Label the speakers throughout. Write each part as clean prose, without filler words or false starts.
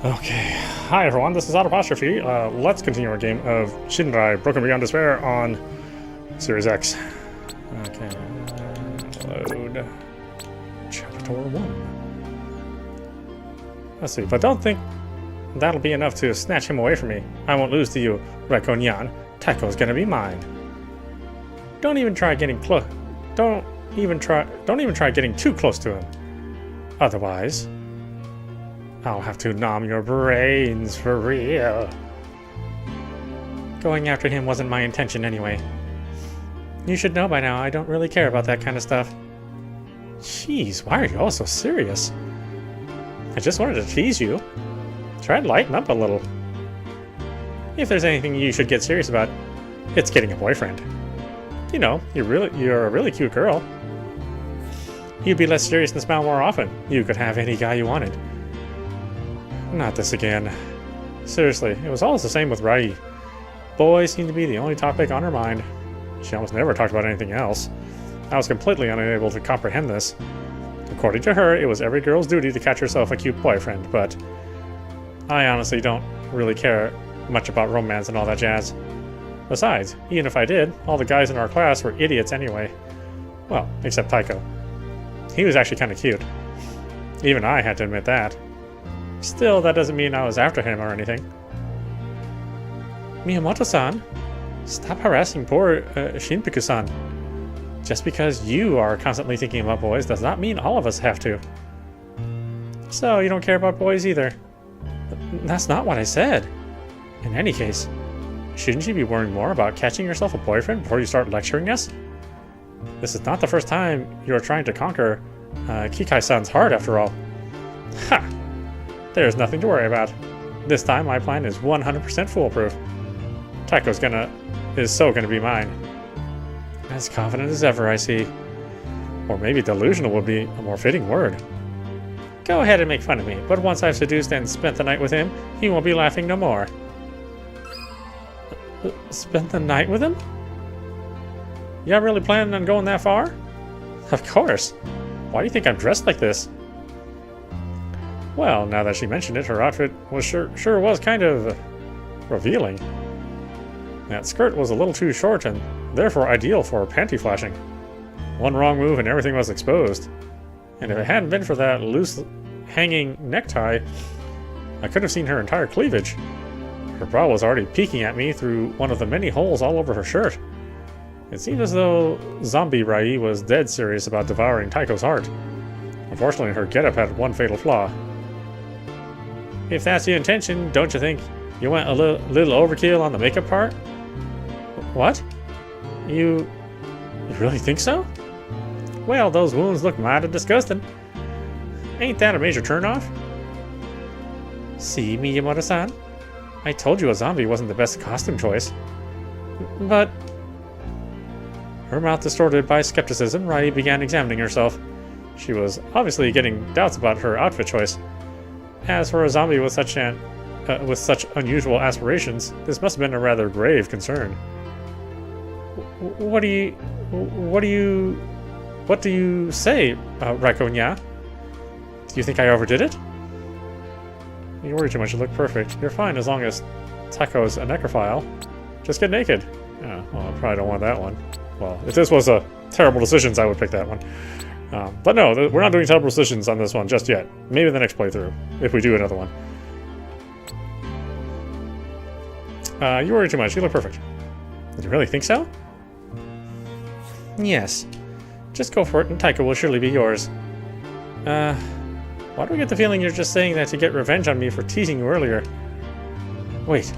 Speaker 1: Okay, hi everyone, this is Autopostrophe. Let's continue our game of Shinrai, Broken Beyond Despair on Series X. Okay, load Chapter 1. Let's see, but don't think that'll be enough to snatch him away from me. I won't lose to you, Rekonyan. Taiko's gonna be mine. Don't even try getting close. Don't even try getting too close to him. Otherwise, I'll have to numb your brains for real. Going after him wasn't my intention anyway. You should know by now I don't really care about that kind of stuff. Jeez, why are you all so serious? I just wanted to tease you. Try to lighten up a little. If there's anything you should get serious about, it's getting a boyfriend. You know, you're a really cute girl. You'd be less serious and smile more often. You could have any guy you wanted. Not this again. Seriously, it was always the same with Rai. Boys seemed to be the only topic on her mind. She almost never talked about anything else. I was completely unable to comprehend this. According to her, it was every girl's duty to catch herself a cute boyfriend, but I honestly don't really care much about romance and all that jazz. Besides, even if I did, all the guys in our class were idiots anyway. Well, except Taiko. He was actually kind of cute. Even I had to admit that. Still, that doesn't mean I was after him or anything. Miyamoto-san, stop harassing poor Shinpiku-san. Just because you are constantly thinking about boys does not mean all of us have to. So, you don't care about boys either? That's not what I said. In any case, shouldn't you be worrying more about catching yourself a boyfriend before you start lecturing us? This is not the first time you are trying to conquer Kikai-san's heart, after all. Ha! There's nothing to worry about. This time my plan is 100% foolproof. Taiko's is so gonna be mine. As confident as ever, I see. Or maybe delusional would be a more fitting word. Go ahead and make fun of me, but once I've seduced and spent the night with him, he won't be laughing no more. Spent the night with him? You not really planning on going that far? Of course. Why do you think I'm dressed like this? Well, now that she mentioned it, her outfit was sure was kind of revealing. That skirt was a little too short and therefore ideal for panty flashing. One wrong move and everything was exposed. And if it hadn't been for that loose hanging necktie, I could have seen her entire cleavage. Her bra was already peeking at me through one of the many holes all over her shirt. It seemed as though Zombie Rai was dead serious about devouring Taiko's heart. Unfortunately, her getup had one fatal flaw. If that's the intention, don't you think you went a little overkill on the makeup part? What? You really think so? Well, those wounds look mighty disgusting. Ain't that a major turnoff? See, Miyamoto-san? I told you a zombie wasn't the best costume choice. But... Her mouth distorted by skepticism, Rai began examining herself. She was obviously getting doubts about her outfit choice. As for a zombie with such unusual aspirations, this must have been a rather grave concern. What do you say, Raikonya? Do you think I overdid it? You worry too much, you look perfect. You're fine as long as Taiko's a necrophile. Just get naked. Oh, well, I probably don't want that one. Well, if this was a terrible decisions, I would pick that one. But no, we're not doing terrible decisions on this one just yet. Maybe the next playthrough, if we do another one. You worry too much, you look perfect. Do you really think so? Yes. Just go for it and Taiko will surely be yours. Why do I get the feeling you're just saying that to get revenge on me for teasing you earlier? Wait,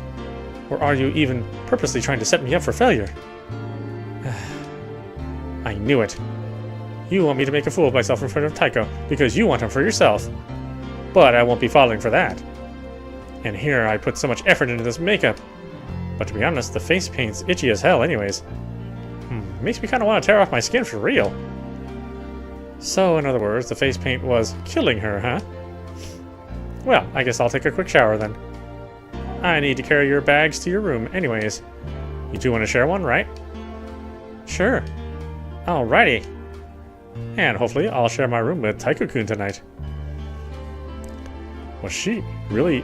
Speaker 1: or are you even purposely trying to set me up for failure? I knew it. You want me to make a fool of myself in front of Taiko because you want him for yourself. But I won't be falling for that. And here I put so much effort into this makeup. But to be honest, the face paint's itchy as hell anyways. Makes me kind of want to tear off my skin for real. So, in other words, the face paint was killing her, huh? Well, I guess I'll take a quick shower then. I need to carry your bags to your room anyways. You do want to share one, right? Sure. Alrighty. And hopefully I'll share my room with Taiko-kun tonight. Was she really...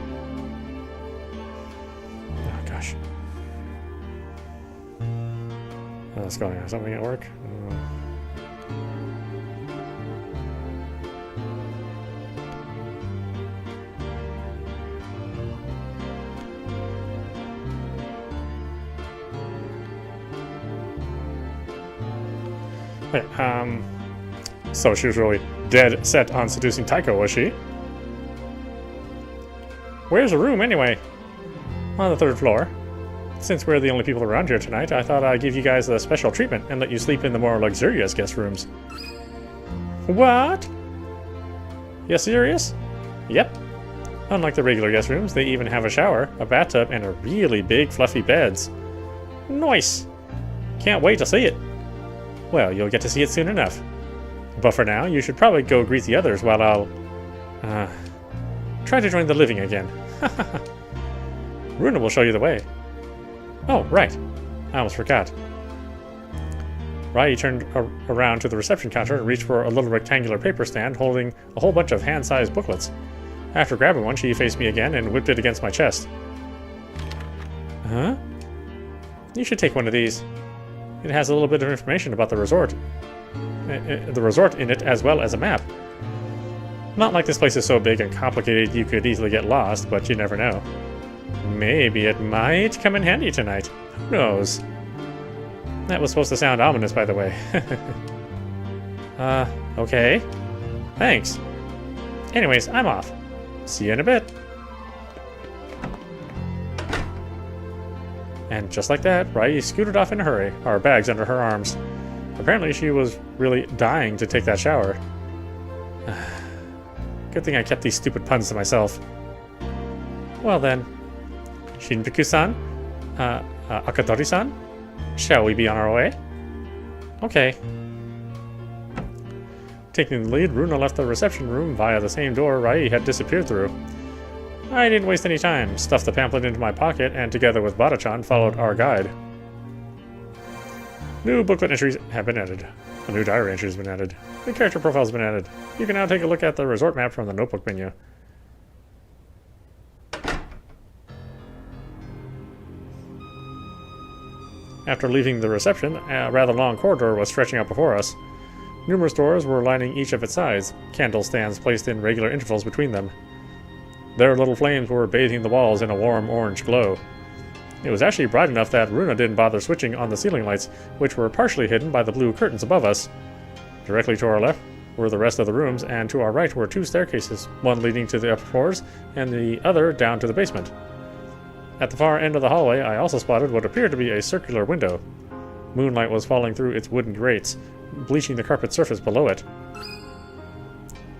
Speaker 1: Oh, gosh. What's going on? Something at work? Wait, so she was really dead set on seducing Taiko, was she? Where's the room, anyway? On the 3rd floor. Since we're the only people around here tonight, I thought I'd give you guys a special treatment and let you sleep in the more luxurious guest rooms. What? You serious? Yep. Unlike the regular guest rooms, they even have a shower, a bathtub, and a really big fluffy beds. Nice! Can't wait to see it. Well, you'll get to see it soon enough. But for now, you should probably go greet the others while I'll... try to join the living again. Runa will show you the way. Oh, right. I almost forgot. Rai turned around to the reception counter and reached for a little rectangular paper stand holding a whole bunch of hand-sized booklets. After grabbing one, she faced me again and whipped it against my chest. Huh? You should take one of these. It has a little bit of information about the resort. The resort in it, as well as a map. Not like this place is so big and complicated you could easily get lost, but you never know. Maybe it might come in handy tonight. Who knows? That was supposed to sound ominous, by the way. Okay. Thanks. Anyways, I'm off. See you in a bit. And just like that, Rai scooted off in a hurry, our bags under her arms. Apparently she was really dying to take that shower. Good thing I kept these stupid puns to myself. Well then, Shinpiku-san? Akatori-san? Shall we be on our way? Okay. Taking the lead, Runa left the reception room via the same door Rai had disappeared through. I didn't waste any time, stuffed the pamphlet into my pocket, and together with Bada-chan followed our guide. New booklet entries have been added. A new diary entry has been added. New character profile has been added. You can now take a look at the resort map from the notebook menu. After leaving the reception, a rather long corridor was stretching out before us. Numerous doors were lining each of its sides, candle stands placed in regular intervals between them. Their little flames were bathing the walls in a warm orange glow. It was actually bright enough that Runa didn't bother switching on the ceiling lights, which were partially hidden by the blue curtains above us. Directly to our left were the rest of the rooms, and to our right were 2 staircases, one leading to the upper floors, and the other down to the basement. At the far end of the hallway, I also spotted what appeared to be a circular window. Moonlight was falling through its wooden grates, bleaching the carpet surface below it.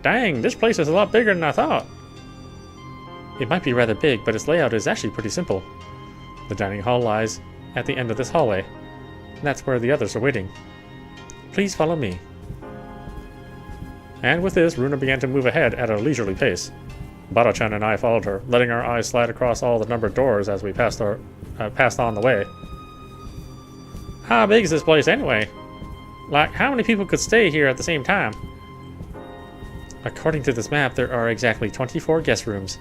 Speaker 1: Dang, this place is a lot bigger than I thought. It might be rather big, but its layout is actually pretty simple. The dining hall lies at the end of this hallway. That's where the others are waiting. Please follow me. And with this, Runa began to move ahead at a leisurely pace. Bada-chan and I followed her, letting our eyes slide across all the numbered doors as we passed on the way. How big is this place anyway? Like, how many people could stay here at the same time? According to this map, there are exactly 24 guest rooms.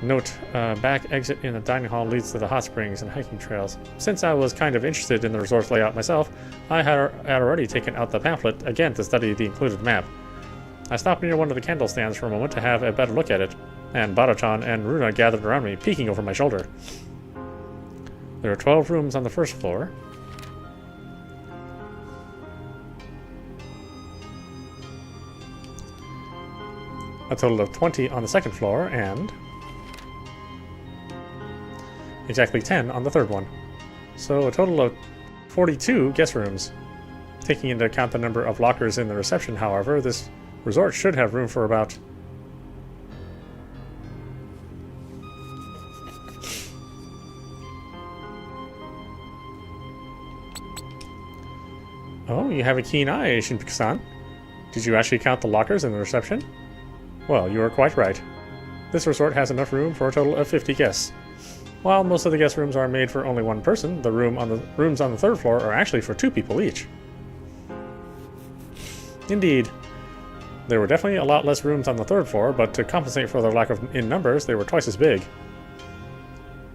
Speaker 1: Note, back exit in the dining hall leads to the hot springs and hiking trails. Since I was kind of interested in the resort's layout myself, I had already taken out the pamphlet again to study the included map. I stopped near one of the candle stands for a moment to have a better look at it, and Bada-chan and Runa gathered around me, peeking over my shoulder. There are 12 rooms on the first floor. A total of 20 on the second floor, and exactly 10 on the third one. So a total of 42 guest rooms. Taking into account the number of lockers in the reception, however, this resort should have room for about... Oh, you have a keen eye, Shinpiku-san. Did you actually count the lockers in the reception? Well, you are quite right. This resort has enough room for a total of 50 guests. While most of the guest rooms are made for only one person, the rooms on the third floor are actually for 2 people each. Indeed. There were definitely a lot less rooms on the 3rd floor, but to compensate for their lack in numbers, they were twice as big.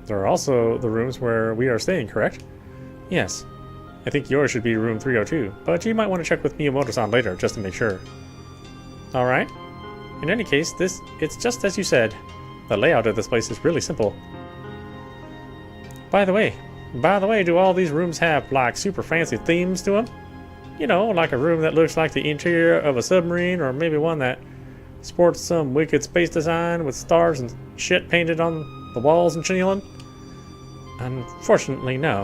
Speaker 1: There are also the rooms where we are staying, correct? Yes. I think yours should be room 302, but you might want to check with Miyamoto-san later, just to make sure. Alright. In any case, it's just as you said. The layout of this place is really simple. By the way, do all these rooms have, like, super fancy themes to them? You know, like a room that looks like the interior of a submarine, or maybe one that sports some wicked space design with stars and shit painted on the walls and ceiling? Unfortunately, no.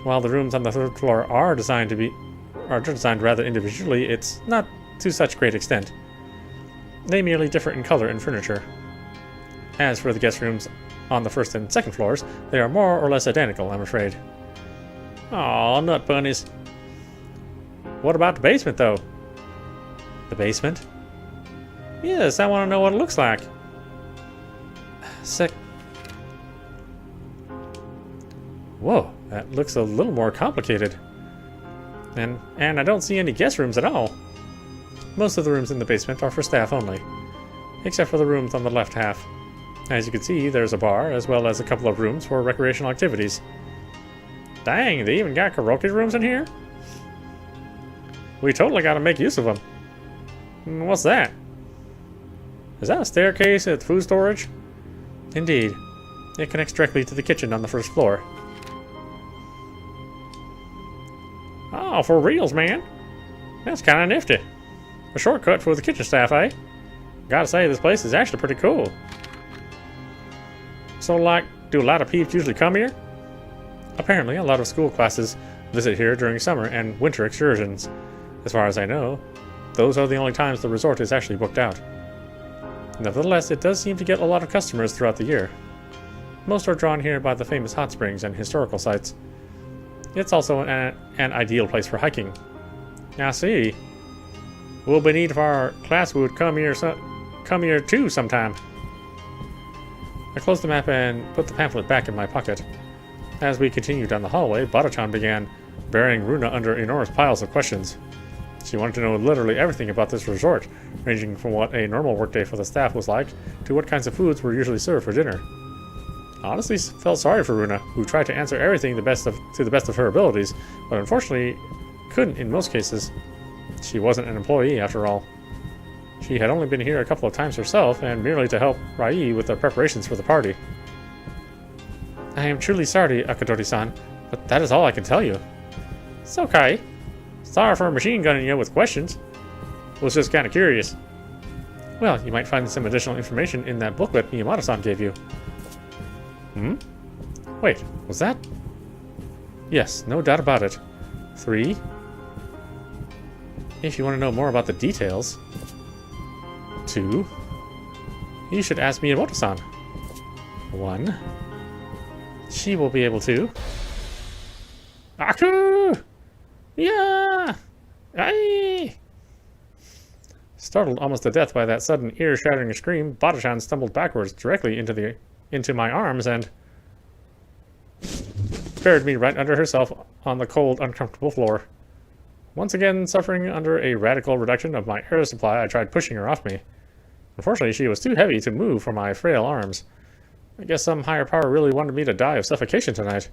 Speaker 1: While the rooms on the 3rd floor are designed rather individually, it's not to such great extent. They merely differ in color and furniture. As for the guest rooms on the 1st and 2nd floors, they are more or less identical, I'm afraid. Aw, nut bunnies. What about the basement, though? The basement? Yes, I want to know what it looks like. Whoa, that looks a little more complicated. And I don't see any guest rooms at all. Most of the rooms in the basement are for staff only, except for the rooms on the left half. As you can see, there's a bar, as well as a couple of rooms for recreational activities. Dang, they even got karaoke rooms in here? We totally gotta make use of them. What's that? Is that a staircase at food storage? Indeed. It connects directly to the kitchen on the 1st floor. Oh, for reals, man. That's kinda nifty. A shortcut for the kitchen staff, eh? Gotta say, this place is actually pretty cool. So, like, do a lot of peeps usually come here? Apparently, a lot of school classes visit here during summer and winter excursions. As far as I know, those are the only times the resort is actually booked out. Nevertheless, it does seem to get a lot of customers throughout the year. Most are drawn here by the famous hot springs and historical sites. It's also an ideal place for hiking. I see. We'll be neat if our class would come here too sometime. I closed the map and put the pamphlet back in my pocket. As we continued down the hallway, Bada-chan began burying Runa under enormous piles of questions. She wanted to know literally everything about this resort, ranging from what a normal workday for the staff was like to what kinds of foods were usually served for dinner. I honestly felt sorry for Runa, who tried to answer everything to the best of her abilities, but unfortunately couldn't in most cases. She wasn't an employee, after all. She had only been here a couple of times herself, and merely to help Rai with the preparations for the party. I am truly sorry, Akadori-san, but that is all I can tell you. It's okay. Sorry for machine gunning you with questions. Was just kind of curious. Well, you might find some additional information in that booklet Miyamoto-san gave you. Wait, was that? Yes, no doubt about it. 3. If you want to know more about the details. 2. You should ask Miyamoto-san. 1. She will be able to. Aku! Yeah! Aye! Startled almost to death by that sudden ear-shattering scream, Bada-chan stumbled backwards directly into my arms and buried me right under herself on the cold, uncomfortable floor. Once again, suffering under a radical reduction of my air supply, I tried pushing her off me. Unfortunately, she was too heavy to move for my frail arms. I guess some higher power really wanted me to die of suffocation tonight.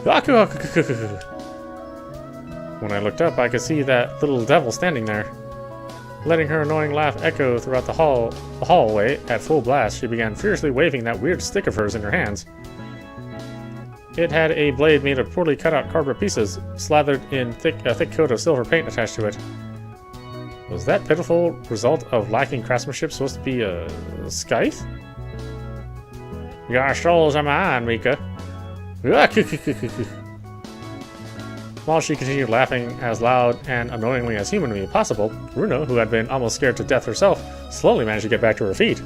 Speaker 1: When I looked up, I could see that little devil standing there. Letting her annoying laugh echo throughout the hallway at full blast, she began furiously waving that weird stick of hers in her hands. It had a blade made of poorly cut out cardboard pieces, slathered in a thick coat of silver paint attached to it. Was that pitiful result of lacking craftsmanship supposed to be a scythe? Your souls are mine, Mika. While she continued laughing as loud and annoyingly as humanly possible, Runa, who had been almost scared to death herself, slowly managed to get back to her feet.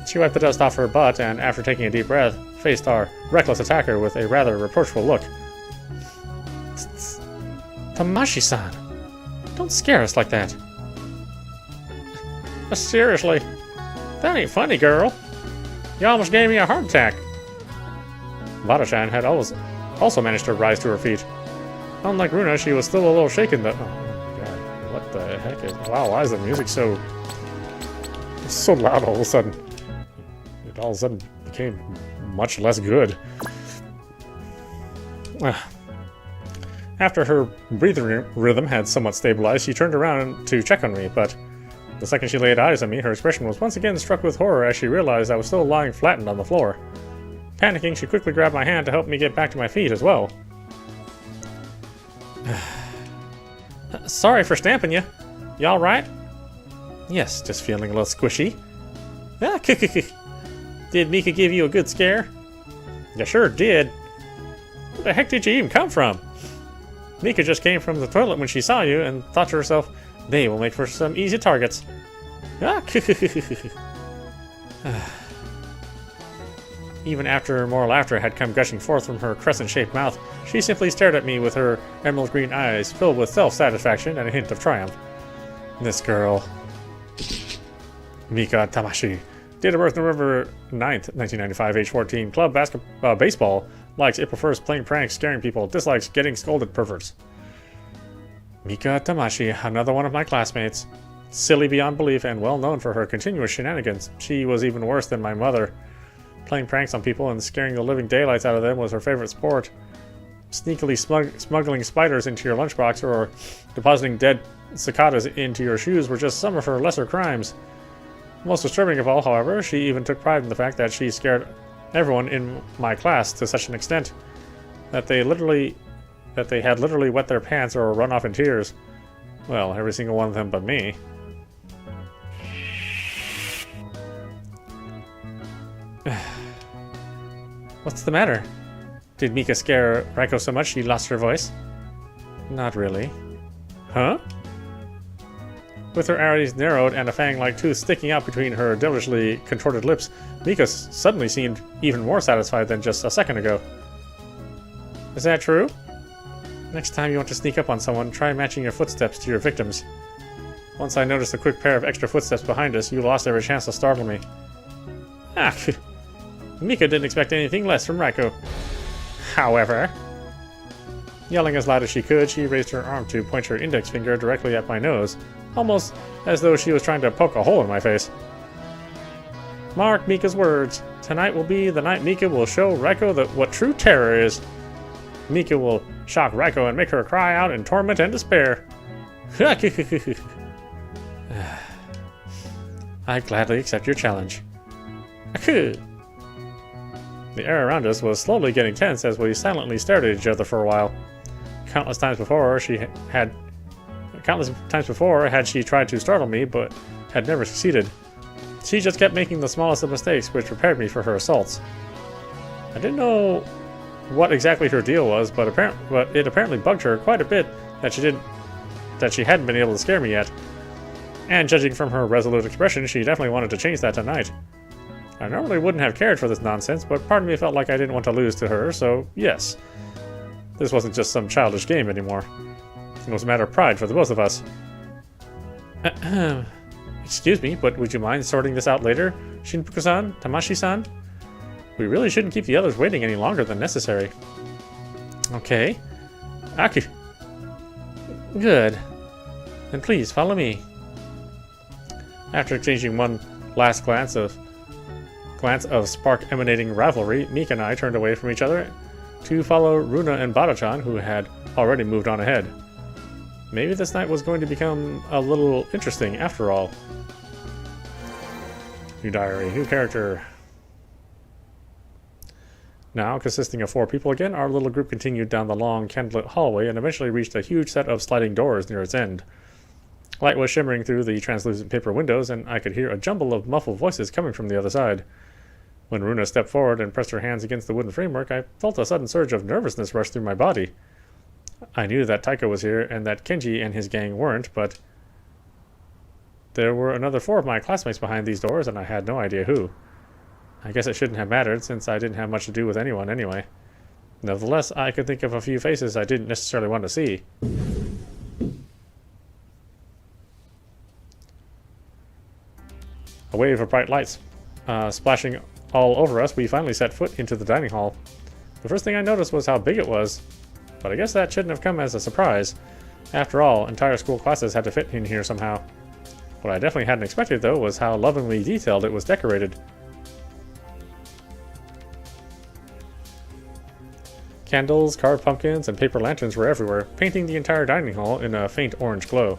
Speaker 1: She wiped the dust off her butt and, after taking a deep breath, faced our reckless attacker with a rather reproachful look. Tamashi-san, don't scare us like that. Seriously, that ain't funny, girl. You almost gave me a heart attack. Bada-chan had also managed to rise to her feet. Unlike Runa, she was still a little shaken, but... Oh, God, what? What the heck is... Wow, why is the music so loud all of a sudden? It all of a sudden became much less good. After her breathing rhythm had somewhat stabilized, she turned around to check on me, but the second she laid eyes on me, her expression was once again struck with horror as she realized I was still lying flattened on the floor. Panicking, she quickly grabbed my hand to help me get back to my feet as well. Sorry for stamping you. You alright? Yes, just feeling a little squishy. Did Mika give you a good scare? You sure did. Where the heck did you even come from? Mika just came from the toilet when she saw you and thought to herself, they will make for some easy targets. Even after more laughter had come gushing forth from her crescent-shaped mouth, she simply stared at me with her emerald green eyes filled with self-satisfaction and a hint of triumph. This girl... Mika Tamashi. Date of birth November 9th, 1995, age 14, club baseball. Likes it prefers playing pranks, scaring people, dislikes getting scolded perverts. Mika Tamashi, another one of my classmates. Silly beyond belief and well known for her continuous shenanigans. She was even worse than my mother. Playing pranks on people and scaring the living daylights out of them was her favorite sport. Sneakily smuggling spiders into your lunchbox or depositing dead cicadas into your shoes were just some of her lesser crimes. Most disturbing of all, however, she even took pride in the fact that she scared everyone in my class to such an extent that they had literally wet their pants or run off in tears. Well, every single one of them but me. What's the matter? Did Mika scare Raiko so much she lost her voice? Not really. Huh? With her eyes narrowed and a fang-like tooth sticking out between her devilishly contorted lips, Mika suddenly seemed even more satisfied than just a second ago. Is that true? Next time you want to sneak up on someone, try matching your footsteps to your victims. Once I noticed a quick pair of extra footsteps behind us, you lost every chance to startle me. Ah, Mika didn't expect anything less from Raiko. However... Yelling as loud as she could, she raised her arm to point her index finger directly at my nose, almost as though she was trying to poke a hole in my face. Mark Mika's words. Tonight will be the night Mika will show Raiko what true terror is. Mika will shock Raiko and make her cry out in torment and despair. I gladly accept your challenge. The air around us was slowly getting tense as we silently stared at each other for a while. Countless times before had she tried to startle me, but had never succeeded. She just kept making the smallest of mistakes, which prepared me for her assaults. I didn't know what exactly her deal was, but it apparently bugged her quite a bit that she hadn't been able to scare me yet. And judging from her resolute expression, she definitely wanted to change that tonight. I normally wouldn't have cared for this nonsense, but part of me felt like I didn't want to lose to her, so yes. This wasn't just some childish game anymore. It was a matter of pride for the both of us. Excuse me, but would you mind sorting this out later, Shinpuku-san, Tamashi-san? We really shouldn't keep the others waiting any longer than necessary. Okay. Aki. Good. Then please, follow me. After exchanging one last glance of spark emanating rivalry, Mika and I turned away from each other to follow Runa and Bada-chan, who had already moved on ahead. Maybe this night was going to become a little interesting after all. New diary, new character. Now, consisting of 4 people again, our little group continued down the long, candlelit hallway and eventually reached a huge set of sliding doors near its end. Light was shimmering through the translucent paper windows, and I could hear a jumble of muffled voices coming from the other side. When Runa stepped forward and pressed her hands against the wooden framework, I felt a sudden surge of nervousness rush through my body. I knew that Taiko was here and that Kenji and his gang weren't, but there were another 4 of my classmates behind these doors, and I had no idea who. I guess it shouldn't have mattered, since I didn't have much to do with anyone anyway. Nevertheless, I could think of a few faces I didn't necessarily want to see. A wave of bright lights splashing all over us, we finally set foot into the dining hall. The first thing I noticed was how big it was, but I guess that shouldn't have come as a surprise. After all, entire school classes had to fit in here somehow. What I definitely hadn't expected, though, was how lovingly detailed it was decorated. Candles, carved pumpkins, and paper lanterns were everywhere, painting the entire dining hall in a faint orange glow.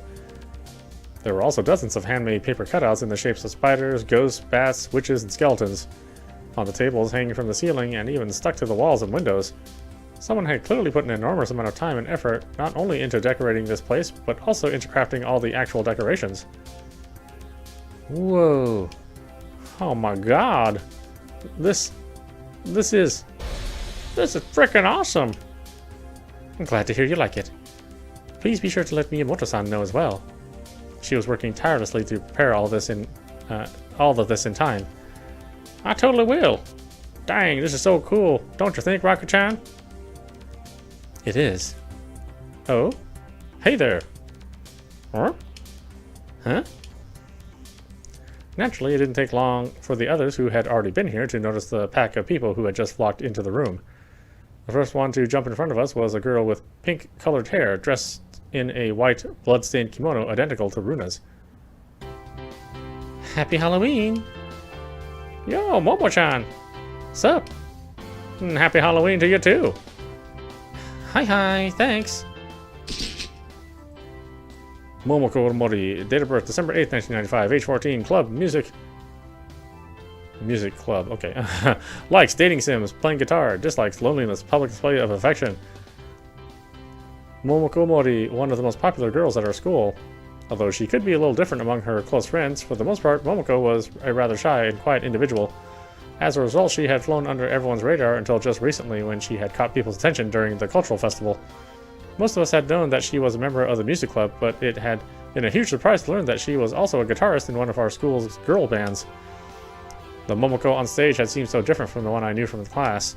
Speaker 1: There were also dozens of handmade paper cutouts in the shapes of spiders, ghosts, bats, witches, and skeletons. On the tables hanging from the ceiling and even stuck to the walls and windows. Someone had clearly put an enormous amount of time and effort not only into decorating this place, but also into crafting all the actual decorations. Whoa. Oh my god. This is freaking awesome. I'm glad to hear you like it. Please be sure to let Miyamoto-san know as well. She was working tirelessly to prepare all of this in time. I totally will. Dang, this is so cool. Don't you think, Raku-chan? It is. Oh? Hey there. Huh? Huh? Naturally, it didn't take long for the others who had already been here to notice the pack of people who had just flocked into the room. The first one to jump in front of us was a girl with pink-colored hair dressed in a white, blood-stained kimono identical to Runa's. Happy Halloween! Yo, Momo-chan! Sup? And happy Halloween to you too! Hi, thanks! Momoko Mori, date of birth December 8th, 1995, age 14, club, music club, okay. Likes dating sims, playing guitar, dislikes loneliness, public display of affection. Momoko Mori, one of the most popular girls at our school. Although she could be a little different among her close friends, for the most part, Momoko was a rather shy and quiet individual. As a result, she had flown under everyone's radar until just recently when she had caught people's attention during the cultural festival. Most of us had known that she was a member of the music club, but it had been a huge surprise to learn that she was also a guitarist in one of our school's girl bands. The Momoko on stage had seemed so different from the one I knew from the class.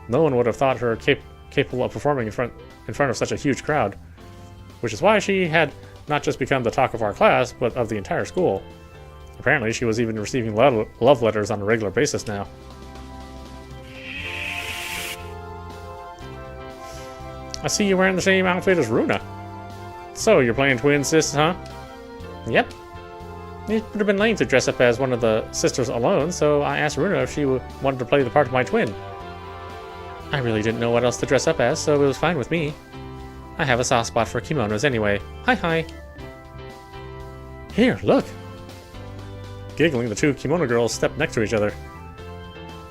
Speaker 1: No one would have thought her capable of performing in front of such a huge crowd, which is why she had not just become the talk of our class, but of the entire school. Apparently, she was even receiving love letters on a regular basis now. I see you wearing the same outfit as Runa. So, you're playing twin sis, huh? Yep. It would have been lame to dress up as one of the sisters alone, so I asked Runa if she wanted to play the part of my twin. I really didn't know what else to dress up as, so it was fine with me. I have a soft spot for kimonos anyway. Hi. Here, look! Giggling, the two kimono girls stepped next to each other.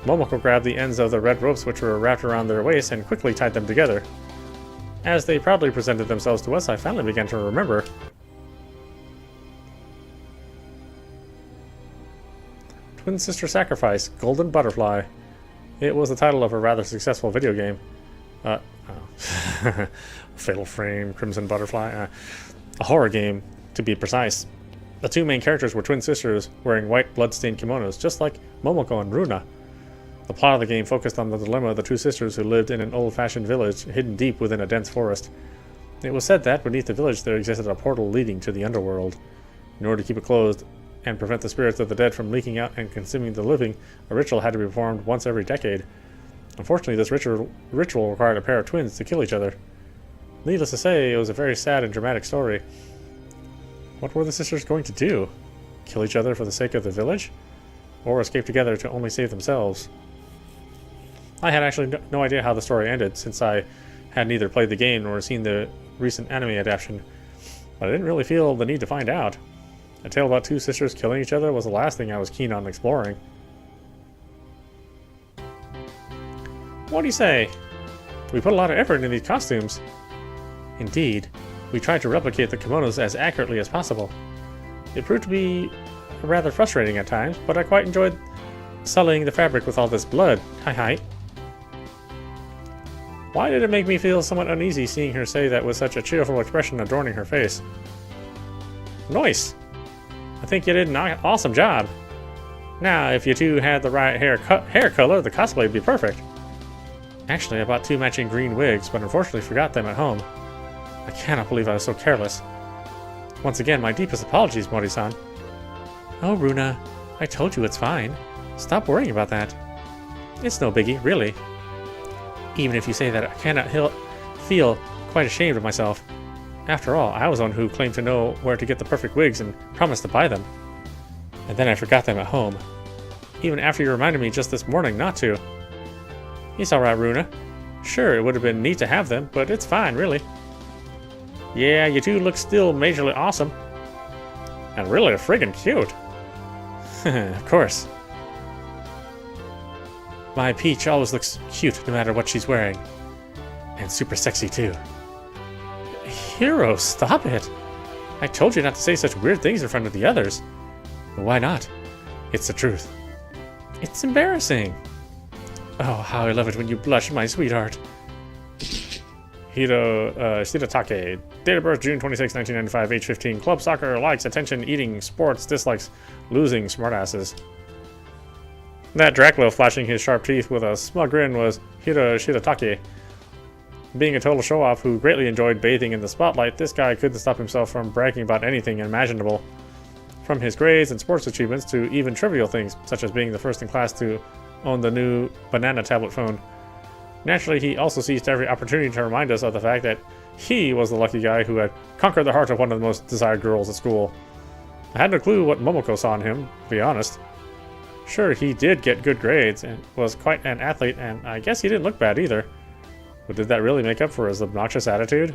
Speaker 1: Momoko grabbed the ends of the red ropes which were wrapped around their waists and quickly tied them together. As they proudly presented themselves to us, I finally began to remember. Twin Sister Sacrifice, Golden Butterfly. It was the title of a rather successful video game. Fatal Frame, Crimson Butterfly. A horror game, to be precise. The two main characters were twin sisters wearing white blood-stained kimonos, just like Momoko and Runa. The plot of the game focused on the dilemma of the two sisters who lived in an old-fashioned village hidden deep within a dense forest. It was said that beneath the village there existed a portal leading to the underworld. In order to keep it closed and prevent the spirits of the dead from leaking out and consuming the living, a ritual had to be performed once every decade. Unfortunately, this ritual required a pair of twins to kill each other. Needless to say, it was a very sad and dramatic story. What were the sisters going to do? Kill each other for the sake of the village? Or escape together to only save themselves? I had actually no idea how the story ended, since I had neither played the game nor seen the recent anime adaptation, but I didn't really feel the need to find out. A tale about two sisters killing each other was the last thing I was keen on exploring. What do you say? We put a lot of effort into these costumes. Indeed, we tried to replicate the kimonos as accurately as possible. It proved to be rather frustrating at times, but I quite enjoyed sullying the fabric with all this blood. Hi. Why did it make me feel somewhat uneasy seeing her say that with such a cheerful expression adorning her face? Nice! I think you did an awesome job. Now, if you two had the right hair color, the cosplay would be perfect. Actually, I bought two matching green wigs, but unfortunately forgot them at home. I cannot believe I was so careless. Once again, my deepest apologies, Mori-san. Oh, Runa, I told you it's fine. Stop worrying about that. It's no biggie, really. Even if you say that, I cannot feel quite ashamed of myself. After all, I was the one who claimed to know where to get the perfect wigs and promised to buy them. And then I forgot them at home. Even after you reminded me just this morning not to. It's alright, Runa. Sure, it would have been neat to have them, but it's fine, really. Yeah, you two look still majorly awesome. And really friggin' cute. Of course. My Peach always looks cute no matter what she's wearing. And super sexy, too. Hero, stop it! I told you not to say such weird things in front of the others. But why not? It's the truth. It's embarrassing. Oh, how I love it when you blush, my sweetheart. Shiratake. Date of birth, June 26, 1995, age 15. Club soccer, likes attention, eating, sports, dislikes, losing, smartasses. That Dracula flashing his sharp teeth with a smug grin was Shiratake. Being a total show-off who greatly enjoyed bathing in the spotlight, this guy couldn't stop himself from bragging about anything imaginable. From his grades and sports achievements to even trivial things, such as being the first in class to own the new banana tablet phone. Naturally, he also seized every opportunity to remind us of the fact that he was the lucky guy who had conquered the heart of one of the most desired girls at school. I had no clue what Momoko saw in him, to be honest. Sure, he did get good grades and was quite an athlete, and I guess he didn't look bad either. But did that really make up for his obnoxious attitude?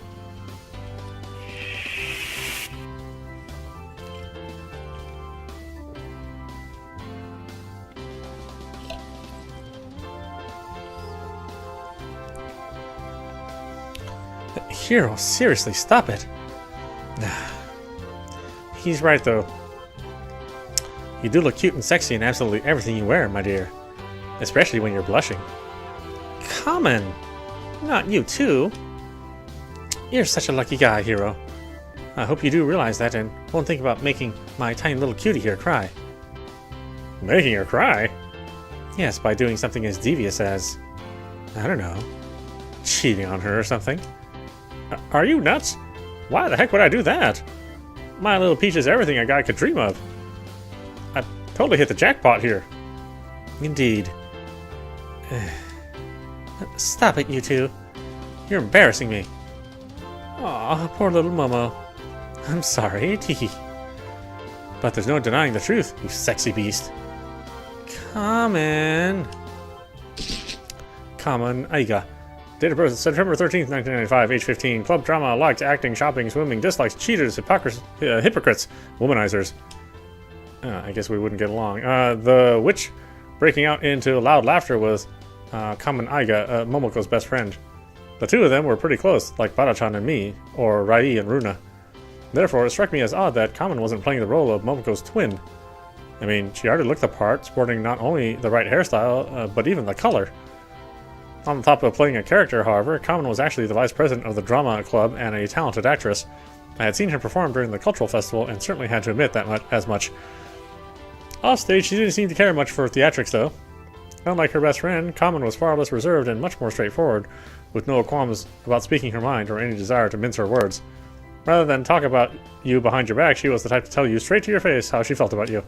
Speaker 1: Hero, seriously, stop it. He's right, though. You do look cute and sexy in absolutely everything you wear, my dear. Especially when you're blushing. Common! Not you, too. You're such a lucky guy, Hero. I hope you do realize that and won't think about making my tiny little cutie here cry. Making her cry? Yes, by doing something as devious as... I don't know. Cheating on her or something. Are you nuts? Why the heck would I do that? My little Peach is everything a guy could dream of. I totally hit the jackpot here. Indeed. Stop it, you two. You're embarrassing me. Aw, poor little Momo. I'm sorry, teehee. But there's no denying the truth, you sexy beast. Common Aiga. Date of birth is September 13th, 1995, age 15. Club drama, likes acting, shopping, swimming, dislikes, cheaters, hypocrites, womanizers. I guess we wouldn't get along. The witch breaking out into loud laughter was Kamen Aiga, Momoko's best friend. The two of them were pretty close, like Barachan and me, or Rai and Runa. Therefore, it struck me as odd that Kamen wasn't playing the role of Momoko's twin. I mean, she already looked the part, sporting not only the right hairstyle, but even the color. On top of playing a character, however, Kamen was actually the vice president of the drama club and a talented actress. I had seen her perform during the cultural festival and certainly had to admit that as much. Off stage, she didn't seem to care much for theatrics, though. Unlike her best friend, Kamen was far less reserved and much more straightforward, with no qualms about speaking her mind or any desire to mince her words. Rather than talk about you behind your back, she was the type to tell you straight to your face how she felt about you.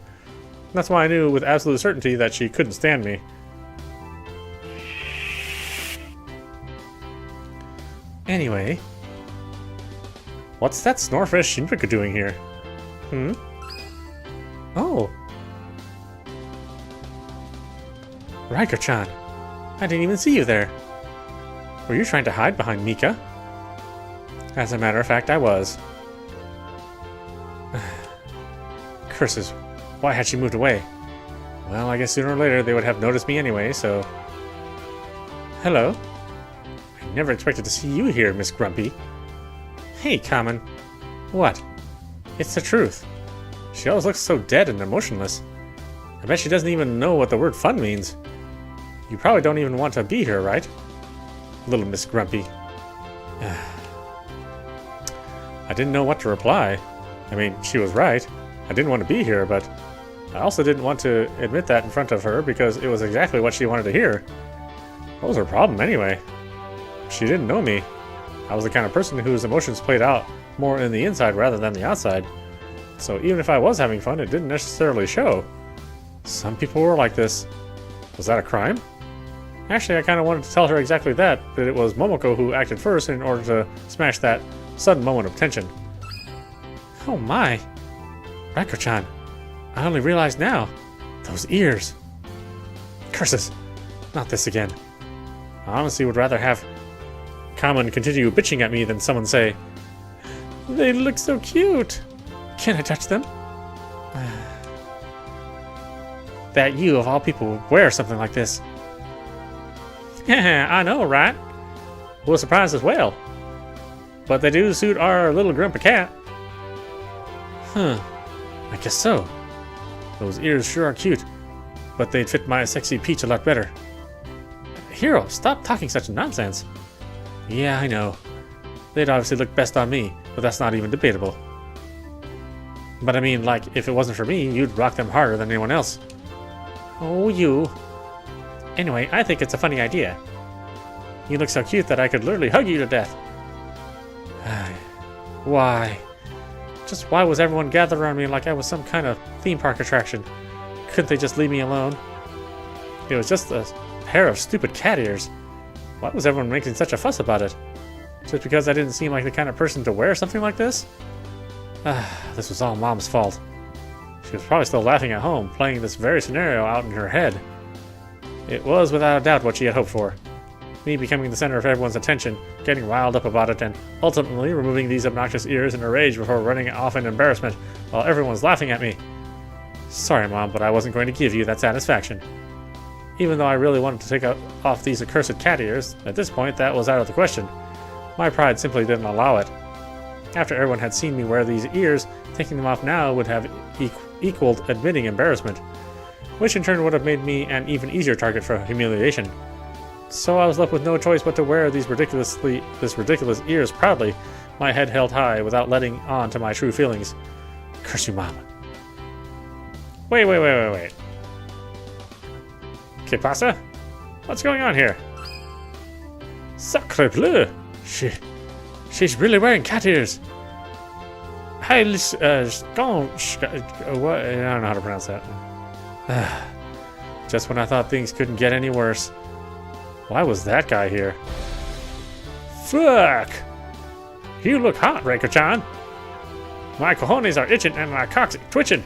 Speaker 1: That's why I knew with absolute certainty that she couldn't stand me. Anyway, what's that Snorfish Shinraku doing here? Oh. Riker-chan, I didn't even see you there. Were you trying to hide behind Mika? As a matter of fact, I was. Curses, why had she moved away? Well, I guess sooner or later they would have noticed me anyway, so... Hello? I never expected to see you here, Miss Grumpy. Hey, Kamen. What? It's the truth. She always looks so dead and emotionless. I bet she doesn't even know what the word fun means. You probably don't even want to be here, right? Little Miss Grumpy. I didn't know what to reply. I mean, she was right. I didn't want to be here, but I also didn't want to admit that in front of her because it was exactly what she wanted to hear. What was her problem anyway? She didn't know me. I was the kind of person whose emotions played out more in the inside rather than the outside. So even if I was having fun, it didn't necessarily show. Some people were like this. Was that a crime? Actually, I kind of wanted to tell her exactly that, but it was Momoko who acted first in order to smash that sudden moment of tension. Oh my! Raiko-chan, I only realized now. Those ears. Curses! Not this again. I honestly would rather have Kamen continue bitching at me than someone say, "They look so cute! Can I touch them?" That you, of all people, would wear something like this. I know, right? We're surprised as well. But they do suit our little grumpy cat. Huh. I guess so. Those ears sure are cute, but they'd fit my sexy peach a lot better. Hiro, stop talking such nonsense. Yeah, I know. They'd obviously look best on me, but that's not even debatable. But I mean, like, if it wasn't for me, you'd rock them harder than anyone else. Oh, you. Anyway, I think it's a funny idea. You look so cute that I could literally hug you to death. Why? Just why was everyone gathered around me like I was some kind of theme park attraction? Couldn't they just leave me alone? It was just a pair of stupid cat ears. Why was everyone making such a fuss about it? Just because I didn't seem like the kind of person to wear something like this? This was all Mom's fault. She was probably still laughing at home, playing this very scenario out in her head. It was without a doubt what she had hoped for. Me becoming the center of everyone's attention, getting riled up about it, and ultimately removing these obnoxious ears in a rage before running off in embarrassment while everyone's laughing at me. Sorry, Mom, but I wasn't going to give you that satisfaction. Even though I really wanted to take off these accursed cat ears, at this point that was out of the question. My pride simply didn't allow it. After everyone had seen me wear these ears, taking them off now would have equaled admitting embarrassment, which in turn would have made me an even easier target for humiliation. So I was left with no choice but to wear this ridiculous ears proudly, my head held high without letting on to my true feelings. Curse you, Mom. Wait. Que pasa? What's going on here? Sacre bleu! She's really wearing cat ears. Hey, what? I don't know how to pronounce that. Just when I thought things couldn't get any worse. Why was that guy here? Fuck! You look hot, Raiko-chan. My cojones are itching and my cock's twitching.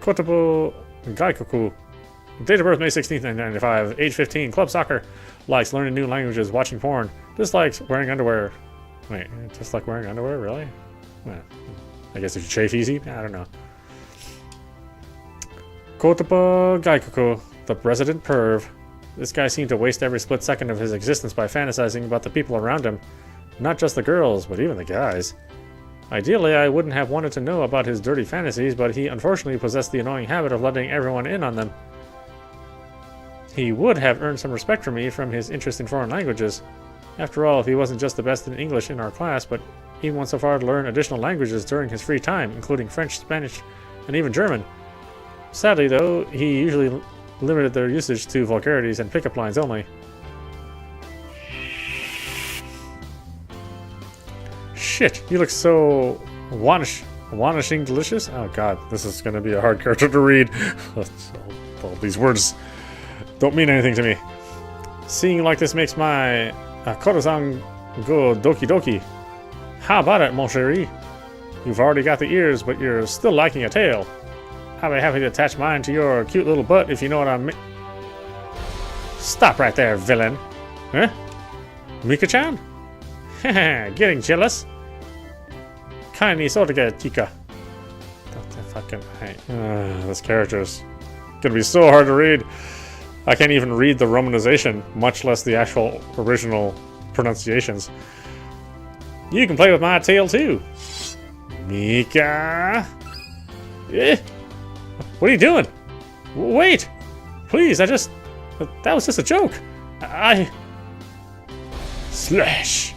Speaker 1: Kotobo Gaikoku. Date of birth May 16th, 1995. Age 15. Club soccer. Likes learning new languages, watching porn. Dislikes wearing underwear. Wait, just like wearing underwear? Really? Well, I guess if you chafe easy? I don't know. Kotobo Gaikoku. The resident perv. This guy seemed to waste every split second of his existence by fantasizing about the people around him. Not just the girls, but even the guys. Ideally, I wouldn't have wanted to know about his dirty fantasies, but he unfortunately possessed the annoying habit of letting everyone in on them. He would have earned some respect from me from his interest in foreign languages. After all, if he wasn't just the best in English in our class, but even went so far to learn additional languages during his free time, including French, Spanish, and even German. Sadly, though, he usually limited their usage to vulgarities and pickup lines only. Shit, you look so wanishing delicious. Oh god, this is going to be a hard character to read. All these words don't mean anything to me. Seeing you like this makes my Koto-san go doki doki. How about it, mon chéri? You've already got the ears, but you're still lacking a tail. I'll be happy to attach mine to your cute little butt if you know what I mean. Stop right there, villain. Huh? Mika-chan? Haha, getting jealous? Kaini sotoge tika. This character is gonna be so hard to read. I can't even read the romanization, much less the actual original pronunciations. You can play with my tail too. Mika? Eh? What are you doing? Wait! Please, that was just a joke. Slash!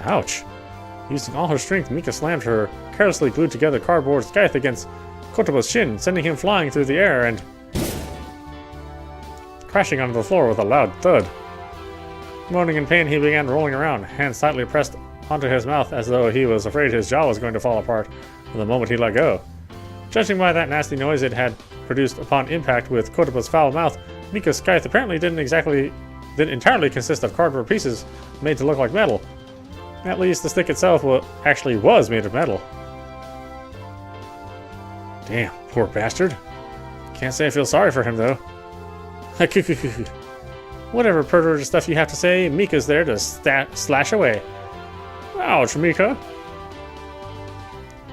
Speaker 1: Ouch. Using all her strength, Mika slammed her carelessly glued together cardboard scythe against Kotobo's shin, sending him flying through the air and crashing onto the floor with a loud thud. Moaning in pain, he began rolling around, hands tightly pressed onto his mouth as though he was afraid his jaw was going to fall apart the moment he let go. Judging by that nasty noise it had produced upon impact with Kotobo's foul mouth, Mika's scythe apparently didn't exactly didn't entirely consist of cardboard pieces made to look like metal. At least the stick itself actually was made of metal. Damn, poor bastard. Can't say I feel sorry for him, though. Whatever perverted stuff you have to say, Mika's there to slash away. Ouch, Mika.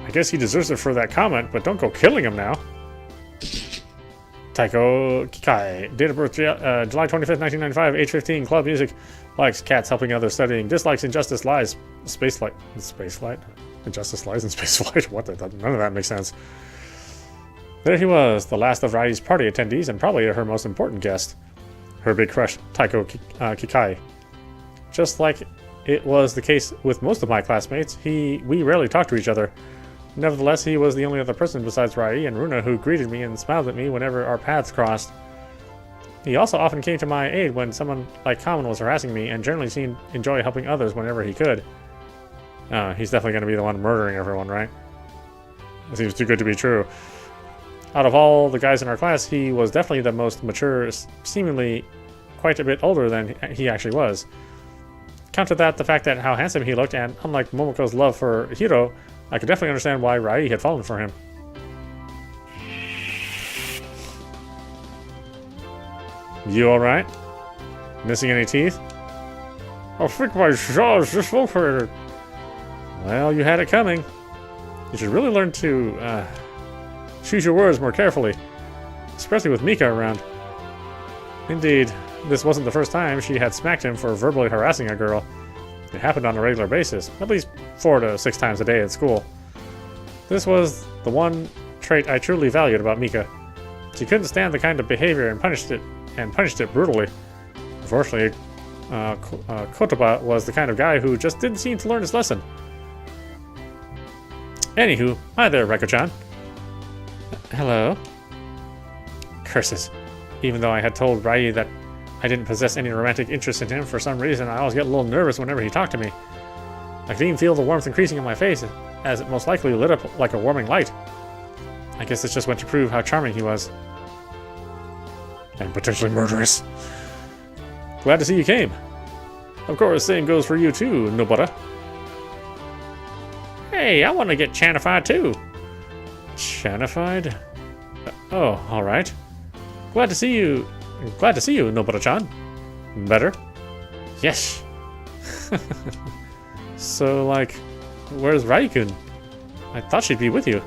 Speaker 1: I guess he deserves it for that comment, but don't go killing him now. Taiko Kikai, date of birth July 25th, 1995, age 15, club music, likes cats, helping others, studying, dislikes injustice, lies, spaceflight, injustice, lies, and spaceflight. What the? None of that makes sense. There he was, the last of Rai's party attendees, and probably her most important guest. Her big crush, Taiko Kikai. Just like it was the case with most of my classmates, we rarely talked to each other. Nevertheless, he was the only other person besides Rai and Runa who greeted me and smiled at me whenever our paths crossed. He also often came to my aid when someone like Kamen was harassing me, and generally seemed to enjoy helping others whenever he could. He's definitely going to be the one murdering everyone, right? It seems too good to be true. Out of all the guys in our class, he was definitely the most mature, seemingly quite a bit older than he actually was. Counter that the fact that how handsome he looked, and unlike Momoko's love for Hiro, I could definitely understand why Rai had fallen for him. You alright? Missing any teeth? I think my jaw is dislocated. Well, you had it coming. You should really learn to, choose your words more carefully, especially with Mika around. Indeed, this wasn't the first time she had smacked him for verbally harassing a girl. It happened on a regular basis, at least 4 to 6 times a day at school. This was the one trait I truly valued about Mika. She couldn't stand the kind of behavior and punished it brutally. Unfortunately, Kotoba was the kind of guy who just didn't seem to learn his lesson. Anywho, hi there, Reiko-chan. Hello? Curses. Even though I had told Rai that I didn't possess any romantic interest in him, for some reason I always get a little nervous whenever he talked to me. I could even feel the warmth increasing in my face, as it most likely lit up like a warming light. I guess this just went to prove how charming he was. And potentially murderous. Glad to see you came. Of course, same goes for you too, Nobara. Hey, I want to get chanified too. Chanified? Oh, alright. Glad to see you, Nobara-chan. Better? Yes. So, like, where's Rai-kun? I thought she'd be with you.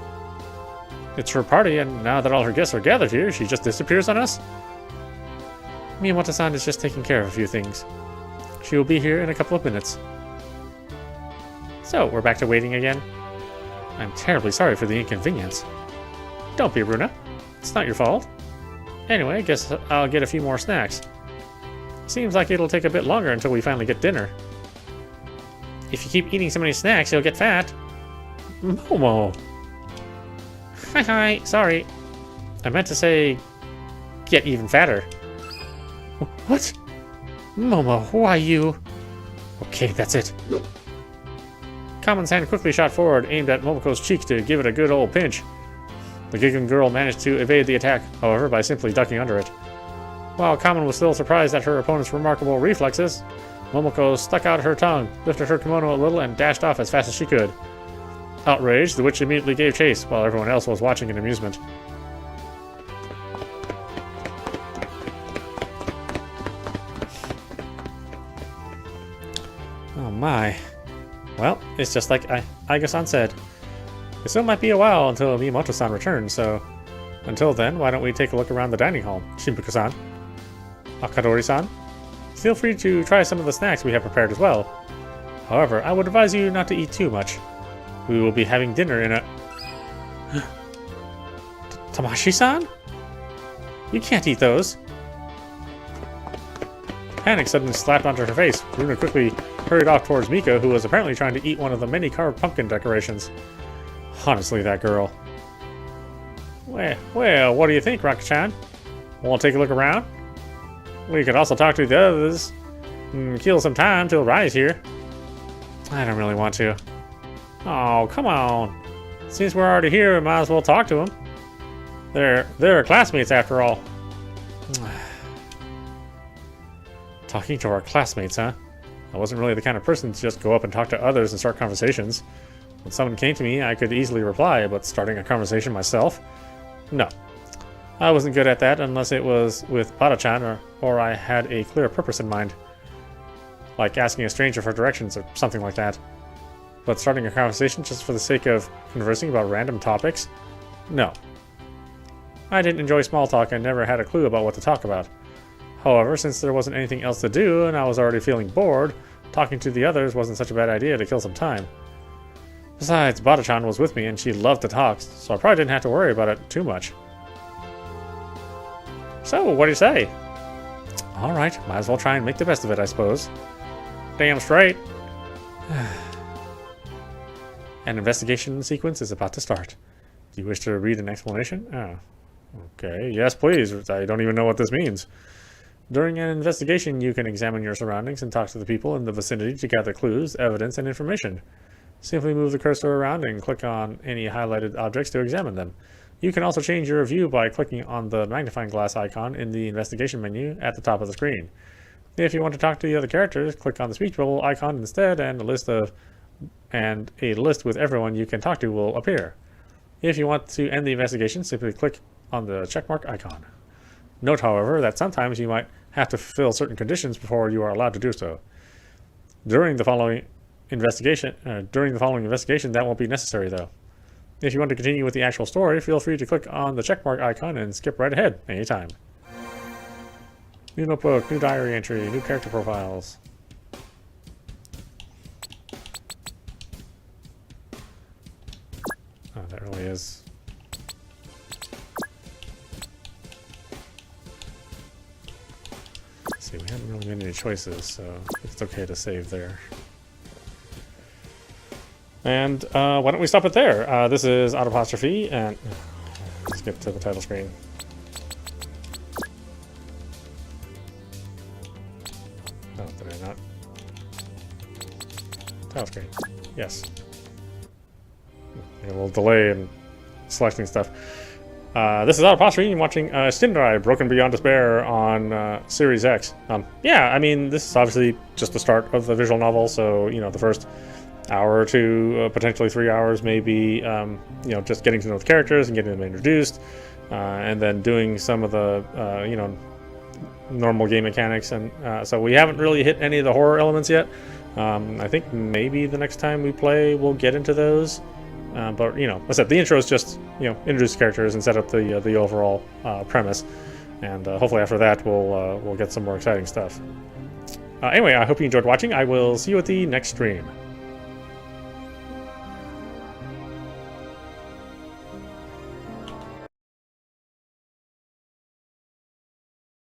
Speaker 1: It's her party, and now that all her guests are gathered here, she just disappears on us? Miyamoto-san is just taking care of a few things. She will be here in a couple of minutes. So, we're back to waiting again? I'm terribly sorry for the inconvenience. Don't be, Runa. It's not your fault. Anyway, I guess I'll get a few more snacks. Seems like it'll take a bit longer until we finally get dinner. If you keep eating so many snacks, you'll get fat. Momo. Hi, sorry. I meant to say, get even fatter. What? Momo, why you? Okay, that's it. Kamen's hand quickly shot forward, aimed at Momoko's cheek to give it a good old pinch. The giggling girl managed to evade the attack, however, by simply ducking under it. While Kamen was still surprised at her opponent's remarkable reflexes, Momoko stuck out her tongue, lifted her kimono a little, and dashed off as fast as she could. Outraged, the witch immediately gave chase, while everyone else was watching in amusement. Oh my. Well, it's just like Aiga-san said. It still might be a while until Miyamoto-san returns, so until then, why don't we take a look around the dining hall? Shinpuku-san, Akadori-san, feel free to try some of the snacks we have prepared as well. However, I would advise you not to eat too much. We will be having dinner in a... Tamashi-san? You can't eat those. Panic suddenly slapped onto her face. Runa quickly hurried off towards Mika, who was apparently trying to eat one of the many carved pumpkin decorations. Honestly, that girl. Well, what do you think, Raka-chan? Want to take a look around? We could also talk to the others and kill some time till Rai's here. I don't really want to. Oh, come on. Since we're already here, we might as well talk to them. They're classmates after all. Talking to our classmates, huh? I wasn't really the kind of person to just go up and talk to others and start conversations. When someone came to me, I could easily reply, but starting a conversation myself? No. I wasn't good at that unless it was with Bada-chan or I had a clear purpose in mind. Like asking a stranger for directions or something like that. But starting a conversation just for the sake of conversing about random topics? No. I didn't enjoy small talk and never had a clue about what to talk about. However, since there wasn't anything else to do and I was already feeling bored, talking to the others wasn't such a bad idea to kill some time. Besides, Bada-chan was with me and she loved to talk, so I probably didn't have to worry about it too much. So, what do you say? Alright, might as well try and make the best of it, I suppose. Damn straight. An investigation sequence is about to start. Do you wish to read an explanation? Oh, okay. Yes, please. I don't even know what this means. During an investigation, you can examine your surroundings and talk to the people in the vicinity to gather clues, evidence, and information. Simply move the cursor around and click on any highlighted objects to examine them. You can also change your view by clicking on the magnifying glass icon in the investigation menu at the top of the screen. If you want to talk to the other characters, click on the speech bubble icon instead, and a list with everyone you can talk to will appear. If you want to end the investigation, simply click on the checkmark icon. Note, however, that sometimes you might have to fulfill certain conditions before you are allowed to do so. During the following investigation, that won't be necessary, though. If you want to continue with the actual story, feel free to click on the checkmark icon and skip right ahead anytime. New notebook, new diary entry, new character profiles. Oh, that really is. Let's see, we haven't really made any choices, so it's okay to save there. And why don't we stop it there? This is audap, and let's get to the title screen. Oh, did I not? Title screen. Yes. A little delay in selecting stuff. This is audap, and you're watching Shinrai, Broken Beyond Despair on Series X. Yeah, I mean, this is obviously just the start of the visual novel, so, you know, the first hour or two, potentially 3 hours, maybe, you know, just getting to know the characters and getting them introduced, and then doing some of the, you know, normal game mechanics. And so we haven't really hit any of the horror elements yet. I think maybe the next time we play, we'll get into those. But, you know, like I said, the intro is just, you know, introduce characters and set up the overall premise. And hopefully after that, we'll get some more exciting stuff. Anyway, I hope you enjoyed watching. I will see you at the next stream.